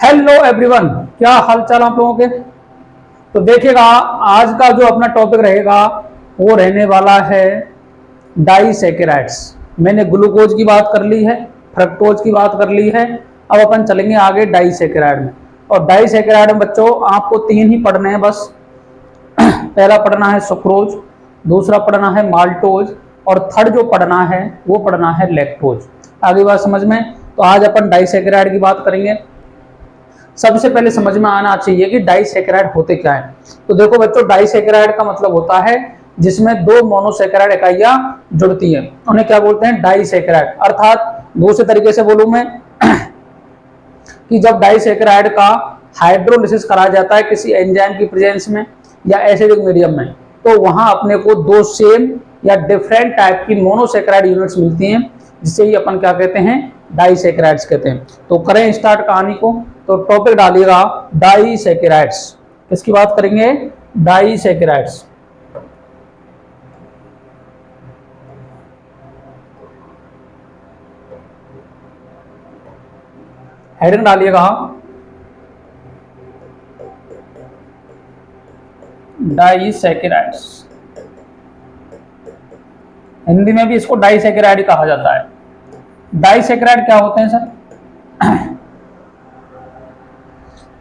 Hello everyone, क्या हाल चाल आप लोगों के। तो देखिएगा, आज का जो अपना टॉपिक रहेगा वो रहने वाला है डाइसैकेराइड्स। मैंने ग्लूकोज की बात कर ली है, फ्रक्टोज की बात कर ली है। अब अपन चलेंगे आगे डाइसैकेराइड में। और डाइसैकेराइड में बच्चों आपको तीन ही पढ़ने हैं बस। पहला पढ़ना है सुक्रोज, दूसरा पढ़ना है माल्टोज, और थर्ड जो पढ़ना है वो पढ़ना है लैक्टोज। आगे बात समझ में। तो आज अपन डाइसैकेराइड की बात करेंगे। सबसे पहले समझ में आना चाहिए कि डाइसैकेराइड होते क्या है। तो देखो बच्चों, डाइसैकेराइड का मतलब होता है जिसमें दो मोनोसैकेराइड इकाइयां जुड़ती हैं, उन्हें क्या बोलते हैं, डाइसैकेराइड। अर्थात दूसरे तरीके से बोलूं मैं कि जब डाइसैकेराइड का हाइड्रोलिसिस कराया जाता है किसी एंजाइम की प्रेजेंस में या एसिडिक मीडियम में, तो वहां अपने को दो सेम या डिफरेंट टाइप की मोनोसैकेराइड यूनिट्स मिलती हैं, जिसे ही अपन क्या कहते हैं, डाइसैकेराइड्स कहते हैं। तो करें स्टार्ट कहानी को। तो टॉपिक डालिएगा डाइसैकेराइड्स। किसकी बात करेंगे, डाइसैकेराइड्स। हेडिंग डालिएगा डाइसैकेराइड्स। हिंदी में भी इसको डाइसैकेराइड कहा जाता है। डाइसैकेराइड क्या होते हैं सर?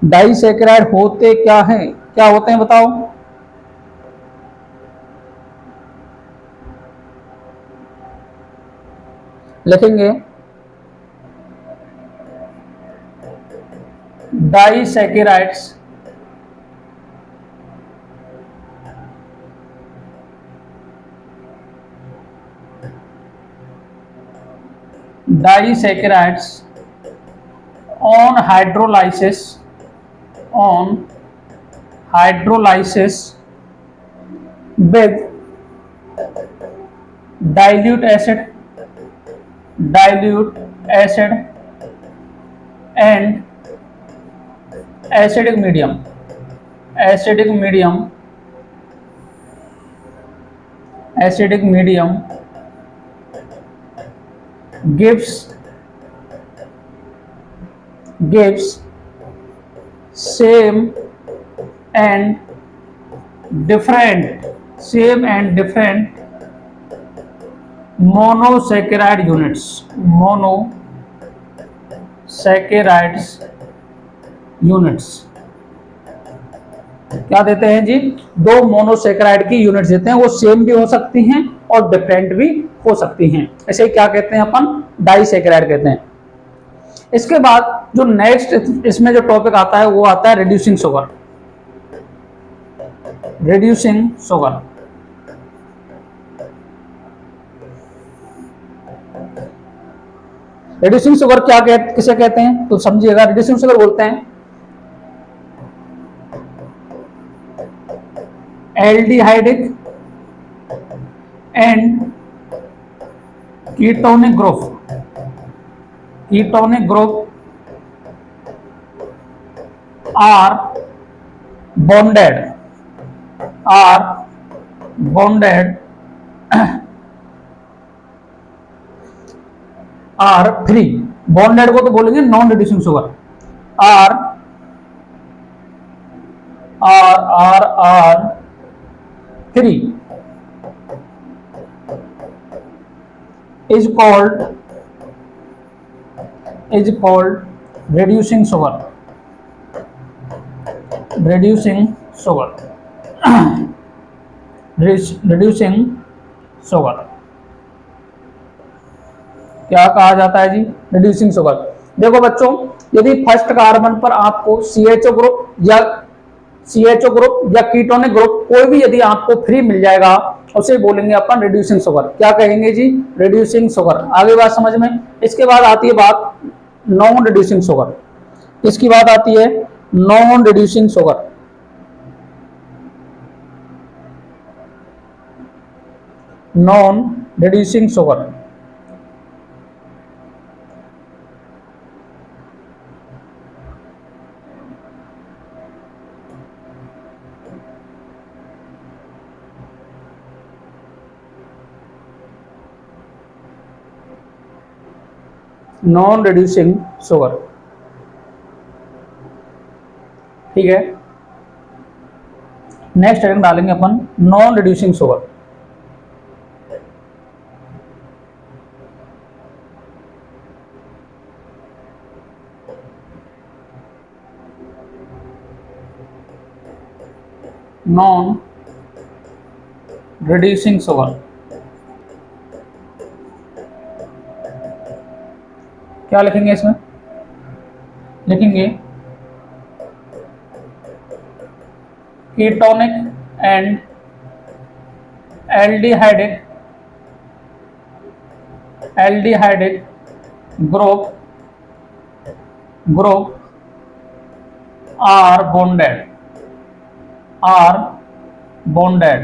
डाइसैकेराइड होते क्या हैं, क्या होते हैं बताओ। लिखेंगे disaccharides disaccharides on hydrolysis with dilute acid and acidic medium gives same and different monosaccharide units क्या देते हैं जी, दो मोनोसेकेराइड की यूनिट्स देते हैं। वो सेम भी हो सकती हैं और डिफरेंट भी हो सकती हैं। ऐसे क्या कहते हैं अपन, डाइसैकेराइड कहते हैं। इसके बाद जो नेक्स्ट इसमें जो टॉपिक आता है वो आता है रिड्यूसिंग शुगर। रिड्यूसिंग शुगर किसे कहते हैं तो समझिएगा। रिड्यूसिंग शुगर बोलते हैं aldehydic and ketonic group are bonded are free. Bonded को तो बोलेंगे non reducing sugar. Are are are are free is called reducing sugar क्या कहा जाता है जी, रिड्यूसिंग शुगर। देखो बच्चों, यदि फर्स्ट कार्बन पर आपको CHO ग्रुप या कीटोनिक ग्रुप कोई भी यदि आपको फ्री मिल जाएगा, उसे बोलेंगे अपन रिड्यूसिंग शुगर। क्या कहेंगे जी, रिड्यूसिंग शुगर। आगे बात समझ में। इसके बाद आती है बात नॉन रिड्यूसिंग शुगर। इसकी बात आती है non reducing sugar. Non reducing sugar. ठीक है, नेक्स्ट हेडिंग डालेंगे अपन non reducing sugar. Non reducing sugar क्या लिखेंगे इसमें? लिखेंगे ketonic and aldehydic group are bonded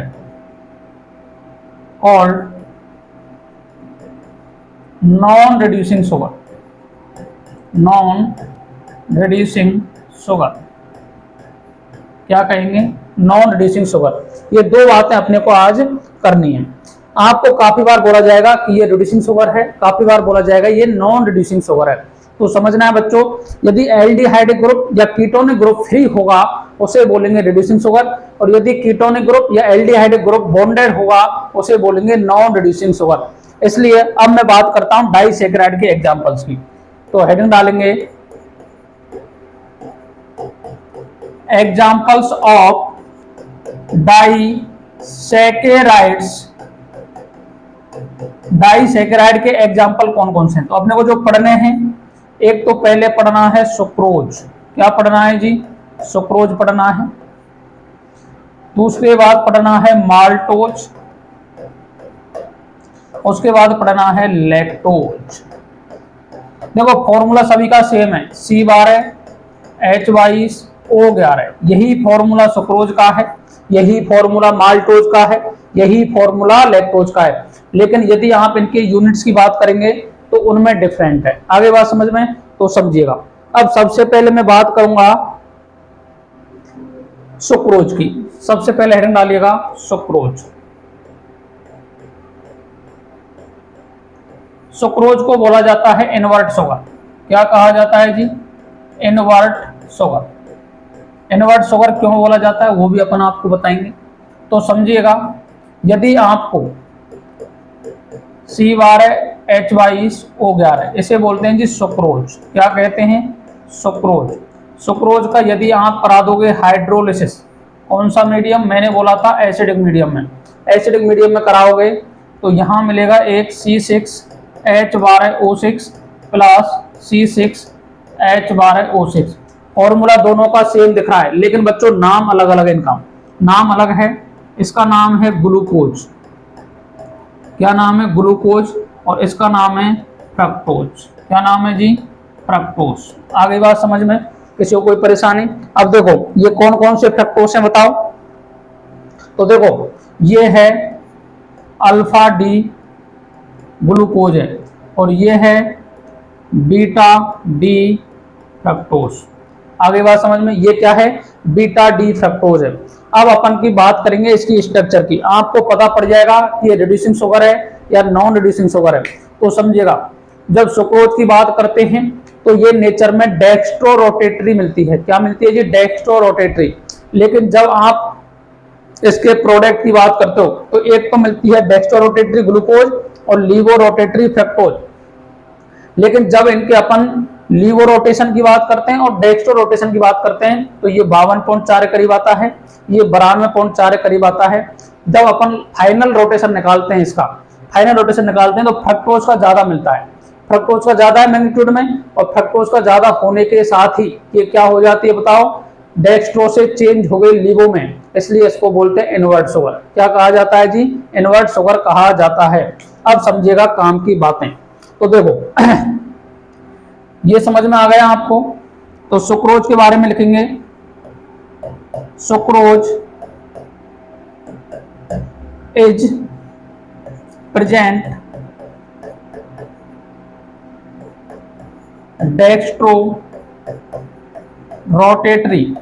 called non reducing sugar। क्या कहेंगे? Non reducing sugar. ये दो बातें अपने को आज करनी है। आपको काफी बार बोला जाएगा कि ये रिड्यूसिंग शुगर है, काफी बार बोला जाएगा ये नॉन रिड्यूसिंग शुगर है। तो समझना है बच्चों, यदि एल्डिहाइडिक ग्रुप या कीटोनिक ग्रुप फ्री होगा उसे बोलेंगे रिड्यूसिंग शुगर, और यदि कीटोनिक ग्रुप या एल्डिहाइडिक ग्रुप बॉन्डेड होगा उसे बोलेंगे नॉन रिड्यूसिंग शुगर। इसलिए अब मैं बात करता हूं डाइसैकेराइड के एग्जांपल्स की। तो हेडिंग डालेंगे एग्जांपल्स ऑफ डाइसैकेराइड के एग्जांपल कौन कौन से हैं? तो अपने को जो पढ़ने हैं, एक तो पहले पढ़ना है सुक्रोज। क्या पढ़ना है जी? सुक्रोज पढ़ना है। दूसरे बाद पढ़ना है माल्टोज, उसके बाद पढ़ना है लैक्टोज। देखो फॉर्मूला सभी का सेम है, C12H22O11। यही फॉर्मूला सुक्रोज का है, यही फॉर्मूला माल्टोज का है, यही फॉर्मूला लैक्टोज का है। लेकिन यदि आप इनके यूनिट्स की बात करेंगे तो उनमें डिफरेंट है। आगे बात समझ में तो समझिएगा। अब सबसे पहले मैं बात करूंगा सुक्रोज की। सबसे पहले हेडिंग डालिएगा सुक्रोज। सुक्रोज को बोला जाता है इनवर्ट शुगर। क्या कहा जाता है जी? Invert sugar. इनवर्ट शुगर क्यों बोला जाता है वो भी अपन आपको बताएंगे। तो समझिएगा, यदि आपको C12H22O11 इसे बोलते हैं जी सुक्रोज। क्या कहते हैं? सुक्रोज। सुक्रोज का यदि आप करा दोगे हाइड्रोलिसिस, कौन सा मीडियम? मैंने बोला था एसिडिक मीडियम में। एसिडिक मीडियम में कराओगे तो यहां मिलेगा एक C6H12O6 प्लस C6H12O6। फॉर्मूला दोनों का सेम दिख रहा है, लेकिन बच्चों नाम अलग अलग है। इनका नाम अलग है। इसका नाम है ग्लूकोज। क्या नाम है? ग्लूकोज। और इसका नाम है फ्रक्टोज। क्या नाम है जी? फ्रक्टोज। आगे बात समझ में? किसी को कोई परेशानी? अब देखो ये कौन कौन से फ्रक्टोज हैं बताओ। तो देखो ये है अल्फा डी ग्लूकोज है, और ये है बीटा डी फ्रक्टोज। आगे बात समझ में? ये क्या है? बीटा डी फ्रक्टोज है। अब अपन की बात करेंगे इसकी स्ट्रक्चर की। आपको पता पड़ जाएगा कि ये रिड्यूसिंग शुगर है या नॉन रिड्यूसिंग शुगर है। तो समझिएगा, जब सुक्रोज की बात करते हैं तो ये नेचर में डेक्स्ट्रो रोटेटरी मिलती है। क्या मिलती है जी? Dextro rotatory. लेकिन जब आप इसके प्रोडक्ट की बात करते हो तो एक तो मिलती है डेक्स्ट्रो रोटेटरी ग्लूकोज और लीवो रोटेटरी फ्रक्टोज। लेकिन जब इनके अपन लीवो रोटेशन की बात करते हैं और डेक्स्ट्रो रोटेशन की बात करते हैं तो ये 52.4 के करीब आता है, ये 92.4 के करीब आता है। जब अपन फाइनल रोटेशन निकालते हैं, इसका फाइनल रोटेशन निकालते हैं तो फ्रक्टोज का ज्यादा मिलता है। फ्रक्टोज का ज्यादा है मैग्नीट्यूड में, और फ्रक्टोज का ज्यादा होने के साथ ही ये क्या हो जाती है बताओ? डेक्स्ट्रो से चेंज हो गई लीवो में, इसलिए इसको बोलते हैं इनवर्ट शुगर। क्या कहा जाता है जी? इनवर्ट शुगर कहा जाता है। अब समझिएगा काम की बातें। तो देखो ये समझ में आ गया आपको। तो सुक्रोज के बारे में लिखेंगे, sucrose is present dextro rotatory,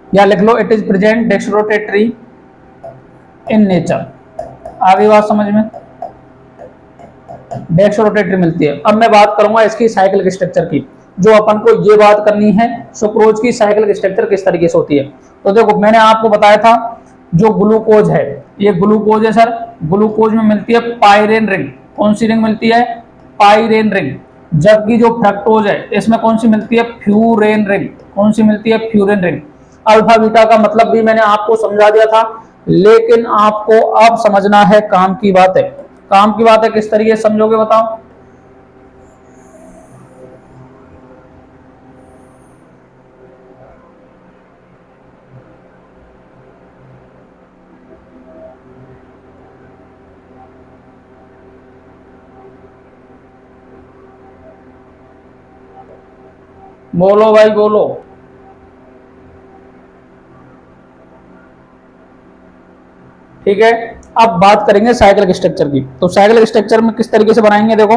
या लिख लो it is present dextro rotatory in nature. आगे बात समझ में? डेक्सो रोटेटरी मिलती है। अब मैं बात करूंगा इसकी साइक्लिक स्ट्रक्चर की, जो अपन को ये बात करनी है सुक्रोज की साइक्लिक स्ट्रक्चर किस तरीके से होती है। तो देखो मैंने आपको बताया था जो ग्लूकोज है, ये ग्लूकोज है सर, ग्लूकोज में मिलती है पाइरेन रिंग। कौन सी रिंग मिलती है? पाइरेन रिंग। जबकि जो फ्रक्टोज है इसमें कौन सी मिलती है? Furan ring. कौन सी मिलती है? Furan ring. अल्फा बीटा का मतलब भी मैंने आपको समझा दिया था, लेकिन आपको अब समझना है काम की बात है। काम की बात है किस तरीके से समझोगे बताओ? बोलो भाई बोलो। ठीक है, अब बात करेंगे साइक्लिक स्ट्रक्चर की। तो साइक्लिक स्ट्रक्चर में किस तरीके से बनाएंगे देखो,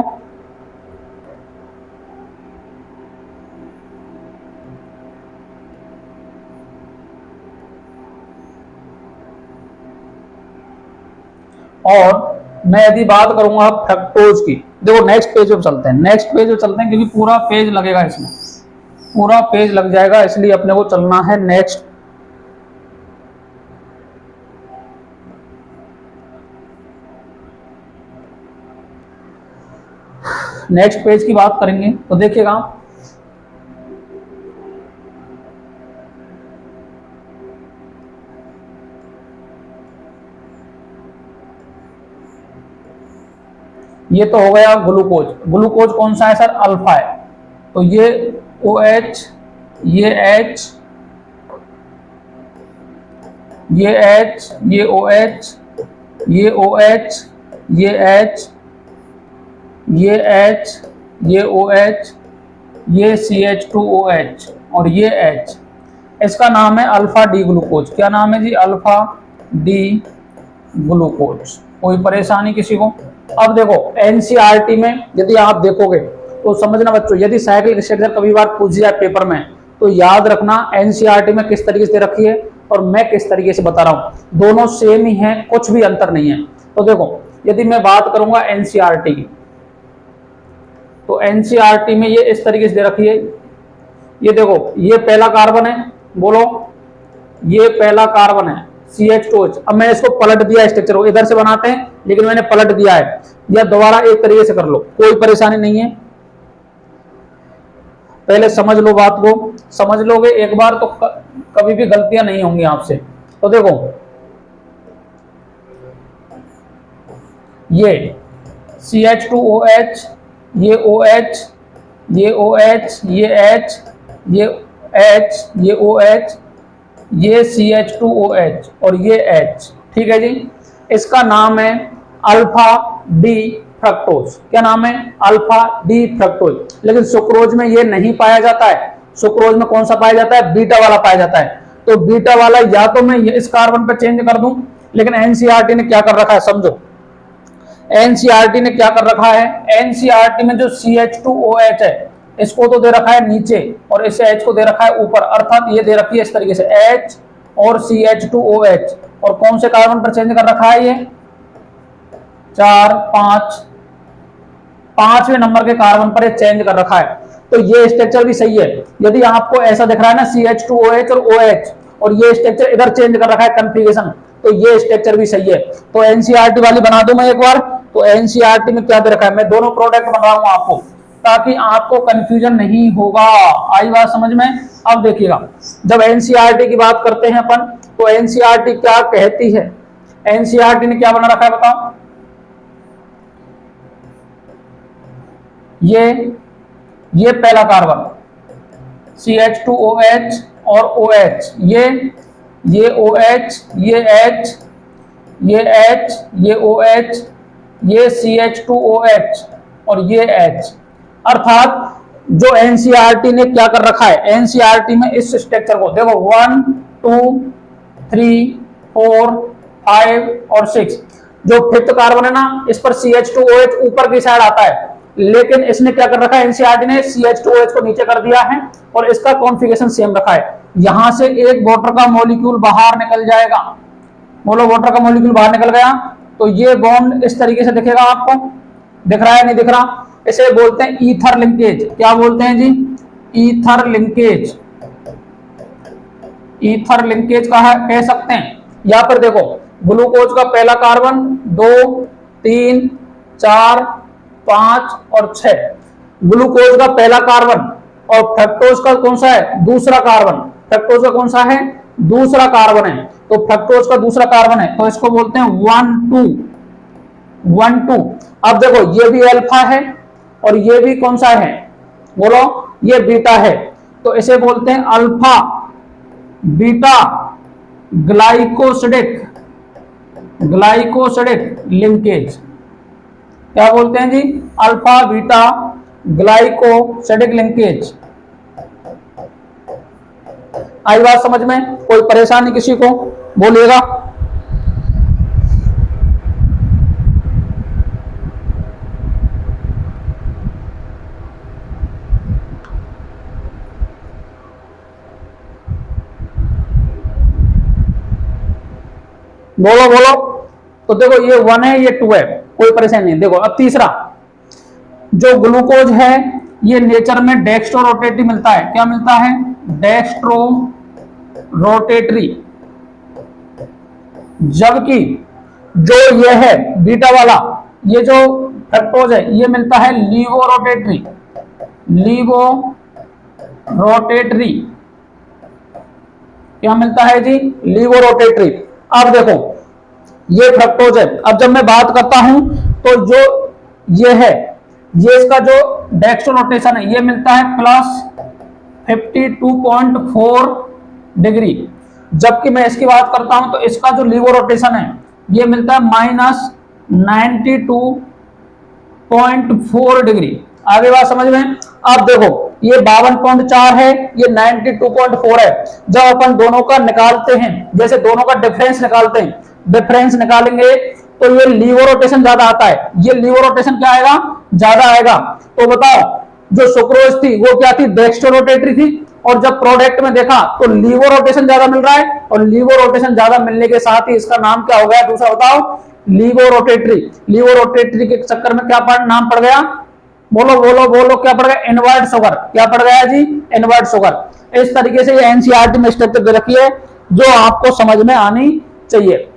और मैं यदि बात करूंगा फ्रक्टोज की, देखो नेक्स्ट पेज पे चलते हैं, नेक्स्ट पेज पे चलते हैं क्योंकि पूरा पेज लगेगा इसमें, पूरा पेज लग जाएगा, इसलिए अपने को चलना है नेक्स्ट। नेक्स्ट पेज की बात करेंगे तो देखिएगा, ये तो हो गया ग्लूकोज। ग्लूकोज कौन सा है सर? अल्फा है। तो ये OH, ये H, ये H, ये OH, ये OH, ये H, ये H, ये OH, ये CH2OH और ये H। इसका नाम है अल्फा डी ग्लूकोज। क्या नाम है जी? Alpha D glucose. कोई परेशानी किसी को? अब देखो एनसीईआरटी में यदि आप देखोगे तो समझना बच्चों, यदि साइक्लिक स्ट्रक्चर कभी बार पूछ जाए पेपर में तो याद रखना एनसीईआरटी में किस तरीके से रखी है और मैं किस तरीके से बता रहा हूं, दोनों सेम ही है, कुछ भी अंतर नहीं है। तो देखो यदि मैं बात करूंगा एनसीईआरटी की, तो एनसीईआरटी में ये इस तरीके से दे रखी है। ये देखो ये पहला कार्बन है, बोलो ये पहला कार्बन है CH2H। अब मैंने इसको पलट दिया स्ट्रक्चर को, इधर से बनाते हैं लेकिन मैंने पलट दिया है, या दोबारा एक तरीके से कर लो, कोई परेशानी नहीं है। पहले समझ लो बात को, समझ लोगे एक बार तो कभी भी गलतियां नहीं होंगी आपसे। तो देखो ये CH2OH, ये OH, ये OH, ये H, ये H, ये OH, ये CH2OH और ये H। ठीक है जी, इसका नाम है अल्फा डी फ्रक्टोज। क्या नाम है? Alpha D fructose. लेकिन सुक्रोज में ये नहीं पाया जाता है। सुक्रोज में कौन सा पाया जाता है? बीटा वाला पाया जाता है। तो बीटा वाला या तो मैं इस कार्बन पर चेंज कर दूं, लेकिन एनसीईआरटी ने क्या कर रखा है समझो, एनसीईआरटी ने क्या कर रखा है, एनसीईआरटी में जो CH2OH है इसको तो दे रखा है नीचे और इसे H को दे रखा है ऊपर, अर्थात ये दे रखी है इस तरीके से H और CH2OH, और कौन से कार्बन पर चेंज कर रखा है? ये 4, 5, 5वें नंबर के कार्बन पर ये चेंज कर रखा है। तो ये स्ट्रक्चर भी सही है। यदि आपको ऐसा दिख रहा है ना CH2OH और OH और ये स्ट्रक्चर इधर चेंज कर रखा है कन्फिगरेशन, तो ये स्ट्रक्चर भी सही है। तो एनसीईआरटी वाली बना दूं मैं एक बार। तो एनसीईआरटी में क्या दे रखा है, मैं दोनों प्रोडक्ट बना रहा हूं आपको ताकि आपको कंफ्यूजन नहीं होगा। आई बात समझ में? अब देखिएगा, जब एनसीईआरटी की बात करते हैं अपन तो एनसीईआरटी क्या कहती है, एनसीईआरटी ने क्या बना रखा है बताओ? ये पहला कार्बन CH2OH और OH, ये OH, ये H, ये H, ये OH, ये CH2OH और ये H। अर्थात जो एनसीईआरटी ने क्या कर रखा है, एनसीईआरटी में इस स्ट्रक्चर को देखो 1, 2, 3, 4, 5 और 6, जो फिफ्थ कार्बन है ना इस पर CH2OH ऊपर की साइड आता है, लेकिन इसने क्या कर रखा है, एनसीईआरटी ने CH2OH को नीचे कर दिया है और इसका कॉन्फ़िगरेशन सेम रखा है। यहां से एक वाटर का मॉलिक्यूल बाहर निकल जाएगा, बोलो वाटर का मॉलिक्यूल बाहर निकल गया, तो ये बॉन्ड इस तरीके से दिखेगा आपको, दिख रहा है नहीं दिख रहा? इसे बोलते हैं ईथर लिंकेज। क्या बोलते हैं जी? Ether linkage. ईथर लिंकेज कह सकते हैं। यहां पर देखो, ग्लूकोज का पहला कार्बन 2, 3, 4, 5 और 6, ग्लूकोज का पहला कार्बन। और फ्रक्टोज का कौन सा है? दूसरा कार्बन। फ्रक्टोज का कौन सा है? दूसरा कार्बन है। तो फ्रक्टोज का दूसरा कार्बन है, तो इसको बोलते हैं 1 2 1 2। अब देखो, ये भी अल्फा है और ये भी कौन सा है? बोलो, ये बीटा है। तो इसे बोलते हैं अल्फा बीटा ग्लाइकोसिडिक लिंकेज। क्या बोलते हैं जी? Alpha beta glycosidic linkage. आई बात समझ में? कोई परेशानी किसी को? बोलिएगा। बोलो बोलो। तो देखो, ये 1 है, ये 2 है, कोई परेशानी नहीं। देखो अब तीसरा, जो ग्लूकोज है ये नेचर में डेक्स्ट्रो रोटेटरी मिलता है। क्या मिलता है? Dextro rotatory. जबकि जो ये है बीटा वाला, ये जो फ्रक्टोज है, ये मिलता है लीवो रोटेटरी। क्या मिलता है जी? लीवो रोटेटरी। अब देखो, ये फ्रक्टोज है। अब जब मैं बात करता हूं तो जो ये है, ये इसका जो डेक्स्ट्रो रोटेशन है, ये मिलता है +52.4 डिग्री। जबकि मैं इसकी बात करता हूं तो इसका जो लीवो रोटेशन है, ये मिलता है -92.4 डिग्री। आगे बात समझ में? अब देखो, ये 52.4 है, ये 92.4 है। जब अपन दोनों का निकालते हैं, जैसे दोनों का डिफरेंस निकालते हैं, डिफरेंस निकालेंगे तो ये लीवो रोटेशन ज्यादा आता है। ये लीवो रोटेशन क्या आएगा? ज्यादा आएगा। तो बताओ, जो सुक्रोज थी वो क्या थी? डेक्स्ट्रो रोटेटरी थी। और जब प्रोडक्ट में देखा तो लीवो रोटेशन ज्यादा मिल रहा है, और लीवो रोटेशन ज्यादा मिलने के साथ ही इसका नाम क्या हो गया? दूसरा बताओ, लीवो रोटेटरी। लीवो रोटेटरी के चक्कर में क्या नाम पड़ गया? बोलो बोलो बोलो, क्या पड़ गया? Invert sugar. क्या पड़ गया जी? Invert sugar. इस तरीके से ये एनसीईआरटी में स्ट्रक्चर दे रखी है, जो आपको समझ में आनी चाहिए।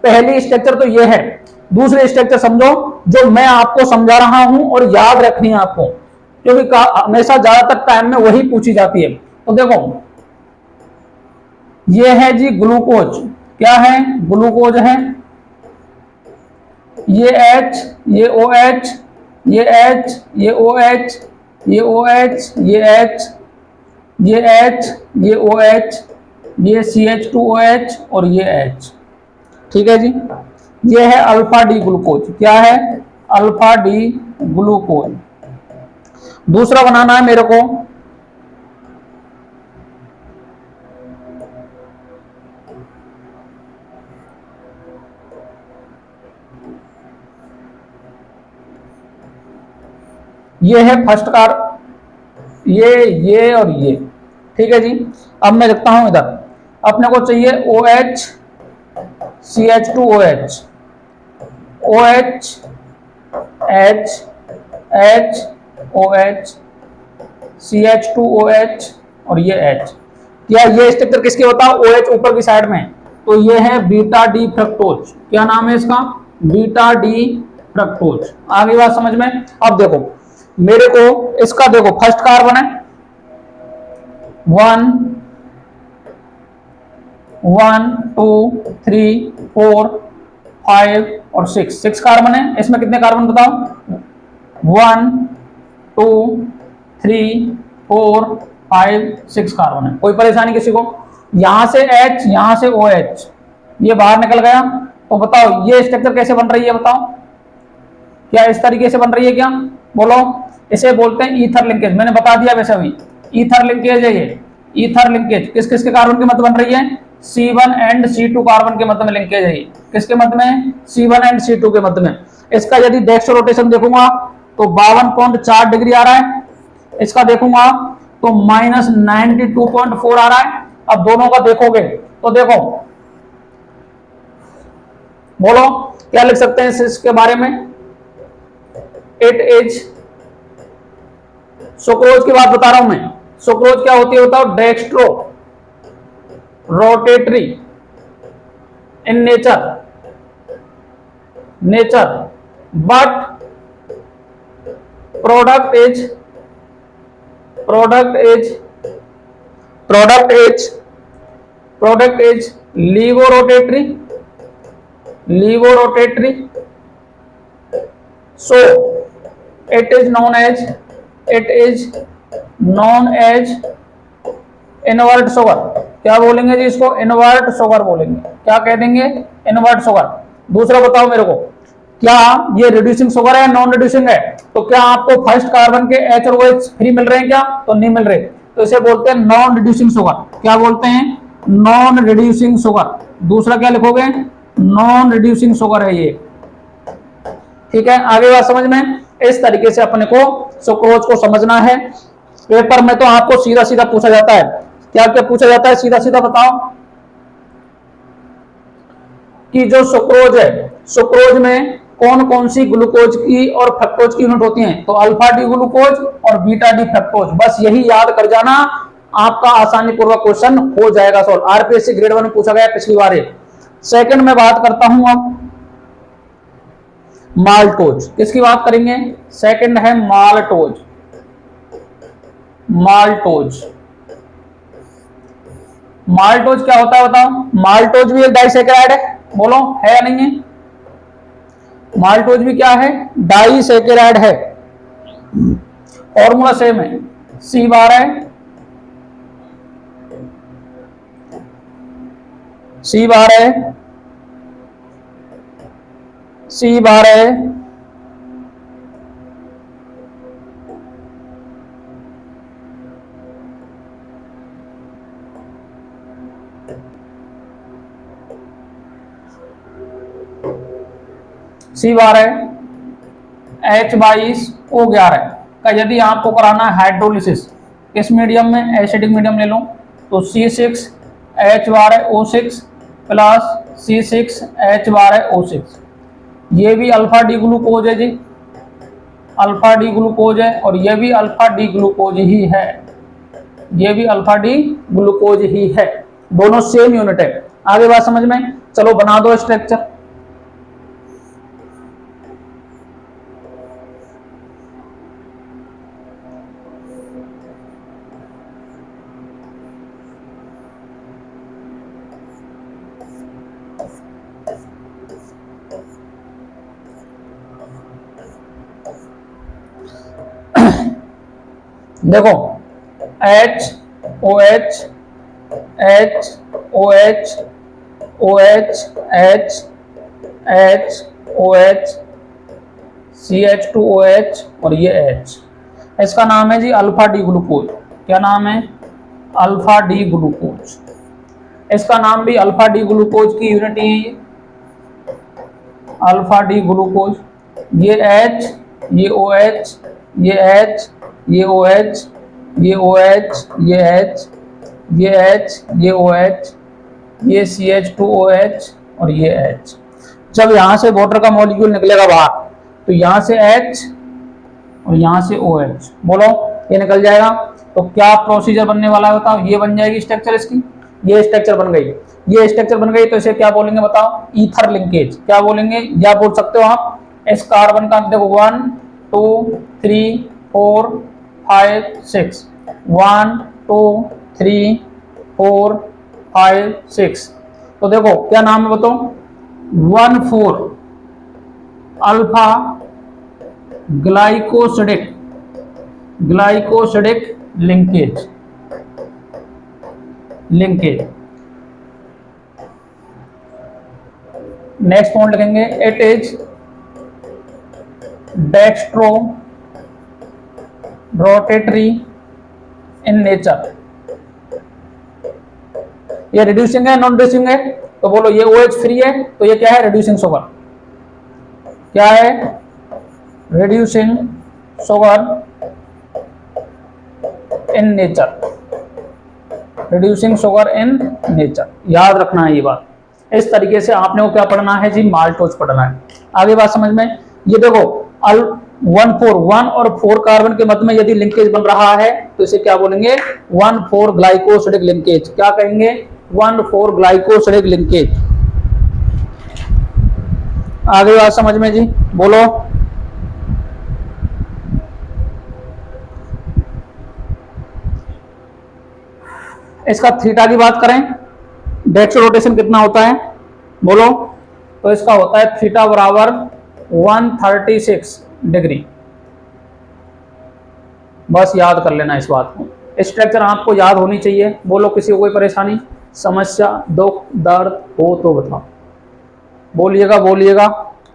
पहली स्ट्रक्चर तो ये है। दूसरी स्ट्रक्चर समझो, जो मैं आपको समझा रहा हूं, और याद रखनी है आपको, क्योंकि हमेशा ज्यादातर टाइम में वही पूछी जाती है। तो देखो, ये है जी ग्लूकोज। क्या है? ग्लूकोज है। ये H, ये OH, ये H, ये OH, ये OH, ये H, ये H, ये OH, ये CH2OH और ये H। ठीक है जी। ये है अल्फा डी ग्लूकोज। क्या है? Alpha D glucose. दूसरा बनाना है मेरे को, ये है फर्स्ट कार, ये और ये। ठीक है जी। अब मैं लिखता हूं इधर, अपने को चाहिए OH CH2OH, OH H H OH CH2OH और ये H। क्या ये स्ट्रक्चर किसके बताओ? OH ऊपर की साइड में, तो ये है बीटा डी फ्रक्टोज। क्या नाम है इसका? Beta D fructose. आगे बात समझ में? अब देखो, मेरे को इसका देखो, फर्स्ट कार्बन है 1 1 2 3 4 5 और 6 कार्बन है। इसमें कितने कार्बन बताओ? 1 2 3 4 5 6 कार्बन है। कोई परेशानी किसी को? यहां से H, यहां से OH, ये बाहर निकल गया। तो बताओ, ये स्ट्रक्चर कैसे बन रही है? बताओ, क्या इस तरीके से बन रही है? क्या बोलो? इसे बोलते हैं ईथर लिंकेज। मैंने बता दिया वैसे भी, ईथर लिंकेज है ये। ईथर लिंकेज किस किस के कार्बन के मध्य बन रही है? C1 एंड C2 कार्बन के मध्य में लिंकेज है। किसके मध्य में? C1 एंड C2 के मध्य में। इसका यदि डेक्स्ट्रो रोटेशन देखूंगा तो 52.4 डिग्री आ रहा है। इसका देखूंगा तो -92.4 आ रहा है। अब दोनों का देखोगे तो देखो, बोलो क्या लिख सकते हैं इसके बारे में? इट इज, सुक्रोज की बात बता रहा हूं मैं। सुक्रोज क्या होती है बताओ? Dextro rotatory in nature but product is product is product is levorotatory so it is known as invert sugar. क्या बोलेंगे जी इसको? इनवर्ट शुगर बोलेंगे। क्या कह देंगे? Invert sugar. दूसरा बताओ मेरे को, क्या ये रिड्यूसिंग शुगर है, नॉन रिड्यूसिंग है? तो क्या आपको फर्स्ट कार्बन के H और OH फ्री मिल रहे हैं क्या? तो नहीं मिल रहे, तो इसे बोलते हैं नॉन रिड्यूसिंग शुगर। क्या बोलते हैं? Non reducing sugar. दूसरा क्या लिखोगे? नॉन रिड्यूसिंग शुगर है ये। ठीक है, आगे बात समझ में? इस तरीके से अपने को सुक्रोज को समझना है। पेपर में तो आपको सीधा सीधा पूछा जाता है। क्या क्या पूछा जाता है? सीधा सीधा बताओ कि जो सुक्रोज है, सुक्रोज में कौन कौन सी ग्लूकोज की और फ्रक्टोज की यूनिट होती हैं? तो अल्फा डी ग्लूकोज और बीटा डी फ्रक्टोज। बस यही याद कर जाना, आपका आसानी पूर्वक क्वेश्चन हो जाएगा सॉल्व। आरपीएससी ग्रेड 1 में पूछा गया पिछली बार। सेकंड में बात करता हूं अब माल्टोज। किसकी बात करेंगे? सेकंड है माल्टोज। माल्टोज क्या होता है बताओ? माल्टोज भी एक डाइसैकेराइड है, बोलो है या नहीं है? माल्टोज भी क्या है? डाइसैकेराइड है। फॉर्मूला सेम है, C12 H22O11 का यदि आपको कराना है हाइड्रोलिसिस, किस मीडियम में? एसिडिक मीडियम ले लो, तो C6H12O6 प्लस C6H12O6। ये भी अल्फा डी ग्लूकोज है जी, अल्फा डी ग्लूकोज है, और ये भी अल्फा डी ग्लूकोज ही है, ये भी अल्फा डी ग्लूकोज ही है। दोनों सेम यूनिट है। आगे बात समझ में? चलो बना दो स्ट्रक्चर। देखो OH CH2OH और ये H, इसका नाम है जी अल्फा डी ग्लूकोज। क्या नाम है? Alpha D glucose. इसका नाम भी अल्फा डी ग्लूकोज की यूनिट है ये, अल्फा डी ग्लूकोज। ये H, ये OH, ये H, ये OH, ये OH, ये H, ये H, ये OH, ये CH2OH और ये H। जब यहां से वाटर का मॉलिक्यूल निकलेगा बाहर, तो यहां से H और यहां से OH, बोलो ये निकल जाएगा। तो क्या प्रोसीजर बनने वाला है बताओ? ये बन जाएगी स्ट्रक्चर इसकी, ये स्ट्रक्चर बन गई, ये स्ट्रक्चर बन गई। तो इसे क्या बोलेंगे बताओ? Ether linkage. क्या बोलेंगे? या बोल सकते हो आप इस कार्बन का, देखो 1 2 3 4 5 6, 1 2 3 4 5 6। तो देखो क्या नाम है बताओ? 1,4 alpha glycosidic linkage. Next point लिखेंगे, it is dextro rotatory in nature. ये रिड्यूसिंग है, नॉन रिड्यूसिंग है? तो बोलो ये OH फ्री है, तो ये क्या है? Reducing sugar. क्या है? Reducing sugar in nature, reducing sugar in nature. याद रखना है ये बात। इस तरीके से आपने को क्या पढ़ना है जी? माल्टोज पढ़ना है। आगे बात समझ में? ये देखो 1,4 1 और 4 कार्बन के मध्य में यदि लिंकेज बन रहा है तो इसे क्या बोलेंगे? 1,4 ग्लाइकोसिडिक लिंकेज। क्या कहेंगे? 1,4 ग्लाइकोसिडिक लिंकेज। आगे बात समझ में जी, बोलो। इसका थीटा की बात करें, डेक्स रोटेशन कितना होता है बोलो? तो इसका होता है थीटा बराबर 136 डिग्री। बस याद कर लेना इस बात को, स्ट्रक्चर आपको याद होनी चाहिए। बोलो, किसी को कोई परेशानी, समस्या, दुख, दर्द हो तो बताओ, बोलिएगा बोलिएगा।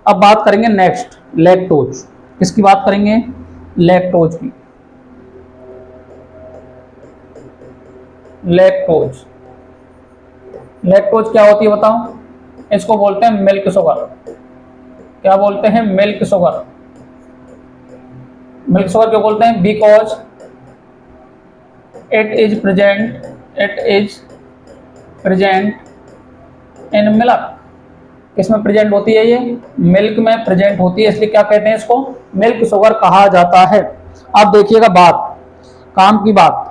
अब बात करेंगे नेक्स्ट, लैक्टोज। किसकी बात करेंगे? लैक्टोज की। लैक्टोज, लैक्टोज क्या होती है बताओ? इसको बोलते हैं मिल्क शुगर। क्या बोलते हैं? Milk sugar. मिल्क शुगर क्यों बोलते हैं? Because it is present in milk. किसमें प्रेजेंट होती है? ये मिल्क में प्रेजेंट होती है, इसलिए क्या कहते हैं इसको? मिल्क शुगर कहा जाता है। अब देखिएगा बात, काम की बात,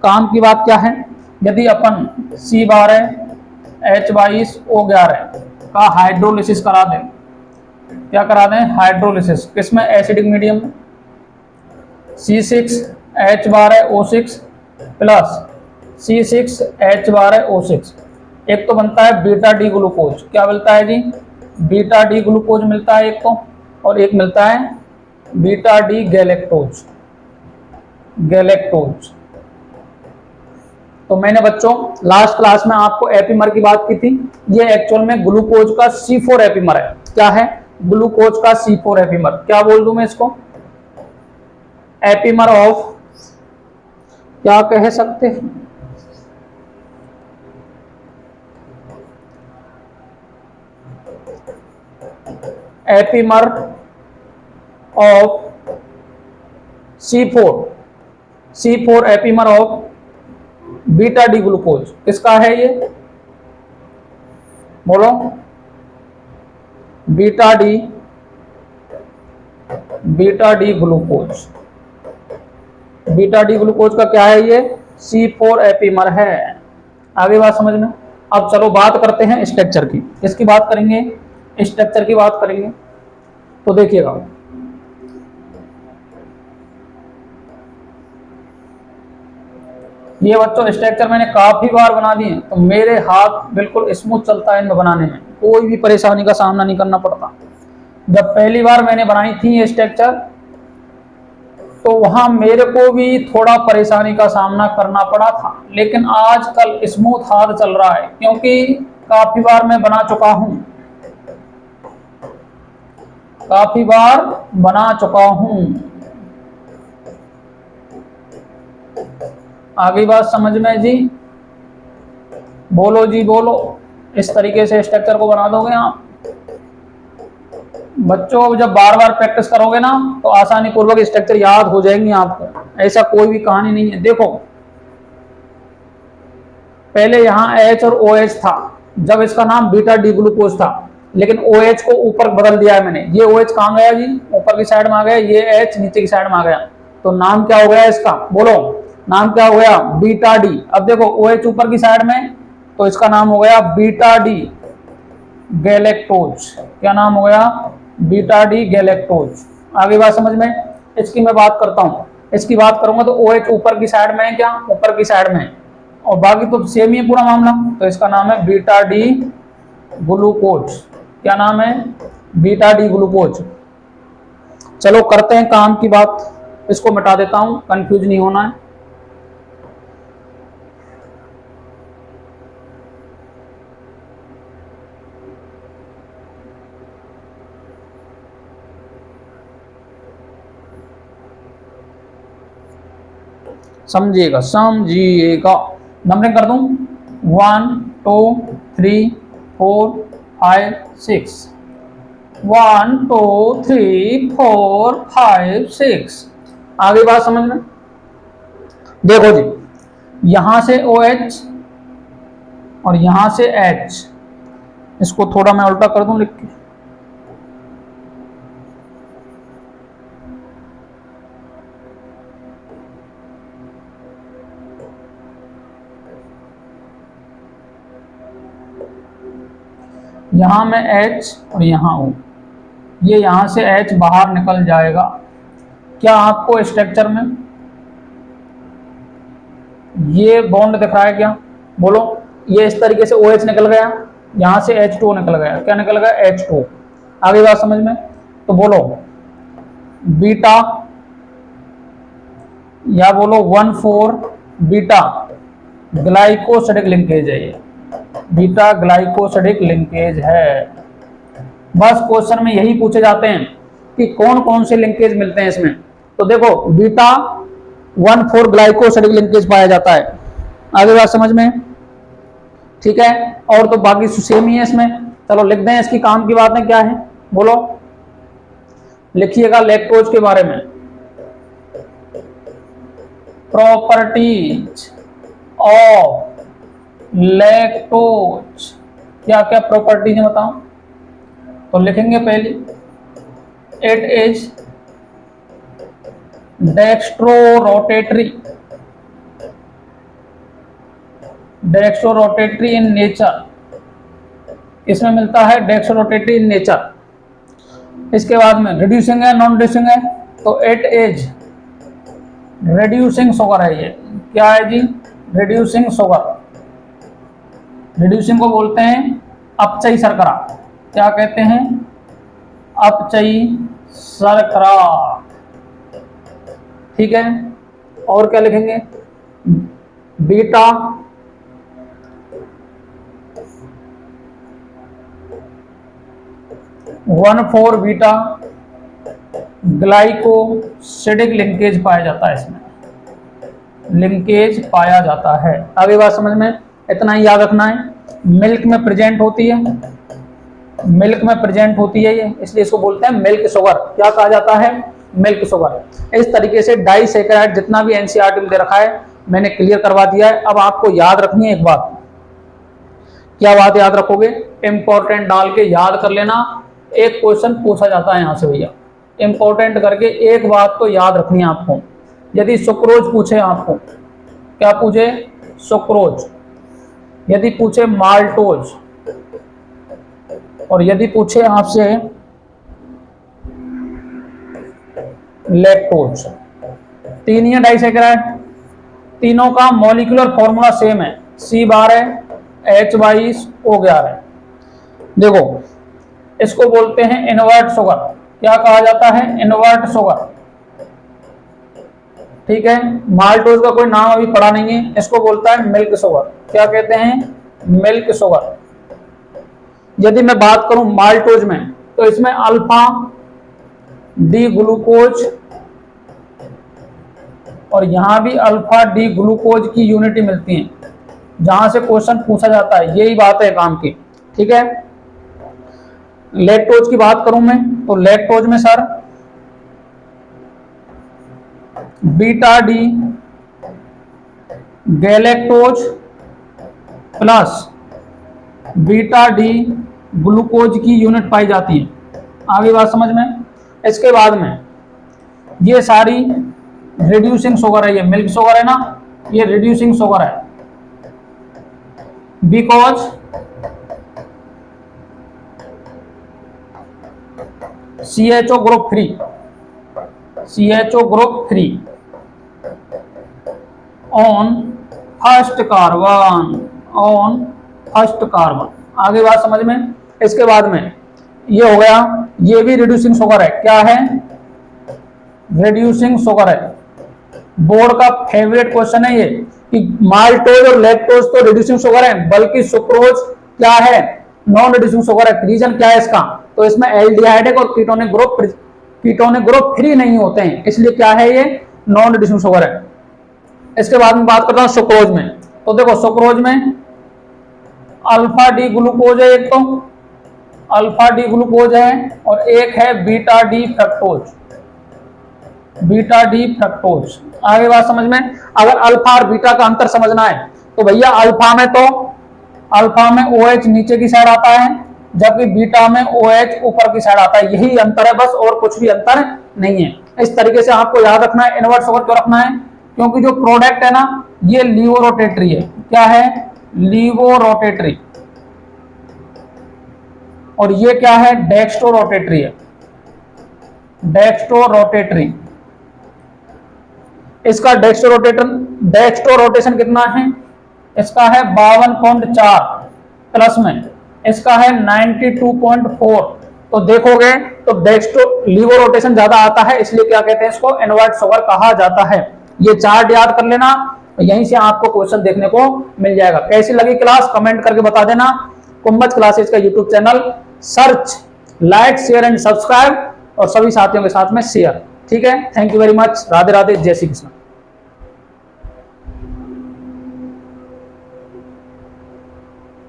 काम की बात क्या है? यदि अपन C12H22O11 का हाइड्रोलिसिस करा दें, क्या करा दें? हाइड्रोलिसिस। किसमें? एसिडिक मीडियम में। C6H12O6 प्लस C6H12O6, एक तो बनता है बीटा डी ग्लूकोज। क्या मिलता है जी? बीटा डी ग्लूकोज मिलता है एक तो, और एक मिलता है बीटा डी गैलेक्टोज। गैलेक्टोज। तो मैंने बच्चों लास्ट क्लास में आपको एपीमर की बात की थी। ये एक्चुअल में ग्लूकोज का C4 एपीमर है। क्या है? ग्लूकोज का C4 एपीमर। क्या बोल दूं मैं इसको? एपीमर ऑफ, क्या कह सकते हैं? Epimer of C4 epimer of beta D glucose. किसका है ये? बोलो। Beta D glucose. Beta D glucose का क्या है ये? C4 एपीमर है। आगे बात समझ में। अब चलो बात करते हैं स्ट्रक्चर की। किसकी बात करेंगे? स्ट्रक्चर की बात करेंगे। तो देखिएगा, ये बच्चों स्ट्रक्चर मैंने काफी बार बना दिए, तो मेरे हाथ बिल्कुल स्मूथ चलता है इनमें बनाने में, कोई भी परेशानी का सामना नहीं करना पड़ता। जब पहली बार मैंने बनाई थी ये स्ट्रक्चर, तो वहां मेरे को भी थोड़ा परेशानी का सामना करना पड़ा था, लेकिन आजकल स्मूथ हाथ चल रहा है, क्योंकि काफी बार मैं बना चुका हूं, काफी बार बना चुका हूं। आगे बात समझ में जी, बोलो जी बोलो। इस तरीके से स्ट्रक्चर को बना दोगे आप बच्चों। जब बार बार प्रैक्टिस करोगे ना, तो आसानी पूर्वक स्ट्रक्चर याद हो जाएंगे आपको। ऐसा कोई भी कहानी नहीं है। देखो, पहले यहाँ H और OH था, जब इसका नाम बीटा डी ग्लूकोज था, लेकिन OH को ऊपर बदल दिया है मैंने। ये OH कहाँ गया जी? ऊपर की साइड में आ गया। ये H नीचे की साइड में आ गया। तो नाम क्या हो गया इसका? बोलो, नाम क्या हो गया? Beta D. अब देखो, OH ऊपर की साइड में, तो इसका नाम हो गया बीटा डी गैलेक्टोज। क्या नाम हो गया? Beta D galactose. आगे बात समझ में। इसकी मैं बात करता हूँ, इसकी बात करूंगा तो OH ऊपर की साइड में है, क्या? ऊपर की साइड में, और बाकी तो सेम ही है पूरा मामला। तो इसका नाम है बीटा डी ग्लूकोज। क्या नाम है? Beta D glucose. चलो करते हैं काम की बात। इसको मिटा देता हूं, कंफ्यूज नहीं होना है। समझिएगा समझिएगा। नंबरिंग कर दूं, 1 2 3 4 5 6। 1 2 3 4 5 6। आगे बात समझ में। देखो जी, यहां से OH और यहां से H, इसको थोड़ा मैं उल्टा कर दूं लिख के। यहाँ मैं H और यहाँ O, ये यहाँ से H बाहर निकल जाएगा। क्या आपको स्ट्रक्चर में ये बॉन्ड दिख रहा है क्या? बोलो। ये इस तरीके से OH निकल गया, यहाँ से H2O निकल गया। क्या निकल गया? H2O। आगे बात समझ में? तो बोलो बीटा, या बोलो 1,4 बीटा ग्लाइकोसिडिक लिंकेज है। ये बीटा ग्लाइकोसिडिक लिंकेज है। बस क्वेश्चन में यही पूछे जाते हैं कि कौन कौन से लिंकेज मिलते हैं इसमें। तो देखो बीटा 1,4 ग्लाइकोसिडिक लिंकेज पाया जाता है। आगे बात समझ में? ठीक है। और तो बाकी सेम ही है इसमें। चलो लिख दें इसकी काम की बातें क्या है, बोलो। लिखिएगा लैक्टोज के बारे में, प्रॉपर्टीज ऑफ लैक्टोज। क्या क्या प्रॉपर्टीज है बताओ? तो लिखेंगे पहली, it is dextrorotatory, dextrorotatory in nature. इसमें मिलता है डेक्स्ट्रोरोटेटरी इन नेचर। इसके बाद में रिड्यूसिंग है, नॉन रिड्यूसिंग है, तो इट इज रिड्यूसिंग शुगर है। ये क्या है जी? Reducing sugar. रिड्यूसिंग को बोलते हैं अपचयी शर्करा। क्या कहते हैं? अपचयी शर्करा। ठीक है। और क्या लिखेंगे? बीटा 1,4 बीटा ग्लाइकोसिडिक लिंकेज पाया जाता है। इसमें लिंकेज पाया जाता है। आगे बात समझ में? इतना ही याद रखना है। मिल्क में प्रेजेंट होती है, मिल्क में प्रेजेंट होती है ये, इसलिए इसको बोलते हैं मिल्क शुगर। क्या कहा जाता है? Milk sugar. इस तरीके से डाइसैकेराइड जितना भी एनसीईआरटी में दे रखा है मैंने क्लियर करवा दिया है। अब आपको याद रखनी है एक बात। क्या बात याद रखोगे? इंपॉर्टेंट डाल के याद कर लेना। एक क्वेश्चन पूछा जाता है यहां से भैया, इंपॉर्टेंट करके एक बात तो याद रखनी है आपको। यदि सुक्रोज पूछे आपको, क्या पूछे? सुक्रोज। यदि पूछे माल्टोज, और यदि पूछे आपसे लैक्टोज, तीन ही है डाइसैकेराइड, तीनों का मॉलिक्यूलर फॉर्मूला सेम है, C12 H22O11। देखो इसको बोलते हैं इनवर्ट शुगर। क्या कहा जाता है? Invert sugar. ठीक है। माल्टोज का कोई नाम अभी पढ़ा नहीं है, इसको बोलता है मिल्क शुगर। क्या कहते हैं? Milk sugar. यदि मैं बात करूं माल्टोज में, तो इसमें अल्फा डी ग्लूकोज और यहां भी अल्फा डी ग्लूकोज की यूनिटी मिलती है, जहां से क्वेश्चन पूछा जाता है। यही बात है काम की। ठीक है। लैक्टोज की बात करूं मैं, तो लैक्टोज में sir beta D galactose plus beta D glucose की यूनिट पाई जाती है। आगे बात समझ में? इसके बाद में ये सारी रिड्यूसिंग शुगर है। ये मिल्क शुगर है ना, ये रिड्यूसिंग शुगर है, because CHO group 3, CHO group 3 on first carbon, on first carbon. आगे बात समझ में? इसके बाद में ये हो गया, ये भी रिड्यूसिंग शुगर है। क्या है? रिड्यूसिंग शुगर है। बोर्ड का फेवरेट क्वेश्चन है ये कि माल्टोज और लैक्टोज तो रिड्यूसिंग शुगर है, बल्कि सुक्रोज क्या है? नॉन रिड्यूसिंग शुगर है। रीजन क्या है इसका? तो इसमें एल्डिहाइड और कीटोनिक ग्रुप फ्री नहीं होते हैं, इसलिए क्या है? ये नॉन रिड्यूसिंग शुगर है। इसके बाद में बात करता हूं सुक्रोज में। तो देखो सुक्रोज में अल्फा डी ग्लूकोज है, एक तो अल्फा डी ग्लूकोज है, और एक है beta D fructose, beta D fructose. आगे बात समझ में? अगर अल्फा और बीटा का अंतर समझना है तो भैया अल्फा में OH नीचे की साइड आता है, जबकि बीटा में OH ऊपर की साइड आता है। यही अंतर है बस, और कुछ भी अंतर नहीं है। इस तरीके से आपको याद रखना है। इनवर्ट शुगर क्यों रखना है? क्योंकि जो प्रोडक्ट है ना, ये लीवो रोटेटरी है। क्या है? Laevo rotatory. और ये क्या है, डेक्स्ट्रो रोटेटरी है, डेक्स्ट्रो रोटेटरी। इसका डेक्स्ट्रो रोटेशन कितना है, इसका है 52.4 प्लस में, इसका है 92.4। तो देखोगे तो डेक्स्ट्रो लीवो रोटेशन ज्यादा आता है, इसलिए क्या कहते हैं इसको, इनवर्ट शुगर कहा जाता है। ये चार्ट याद कर लेना, यहीं से आपको क्वेश्चन देखने को मिल जाएगा। कैसी लगी क्लास कमेंट करके बता देना। कुंभज क्लासेस का YouTube channel search, like, share and subscribe, और सभी साथियों के साथ में शेयर। ठीक है, thank you very much. Radhe Radhe, जय श्री कृष्ण।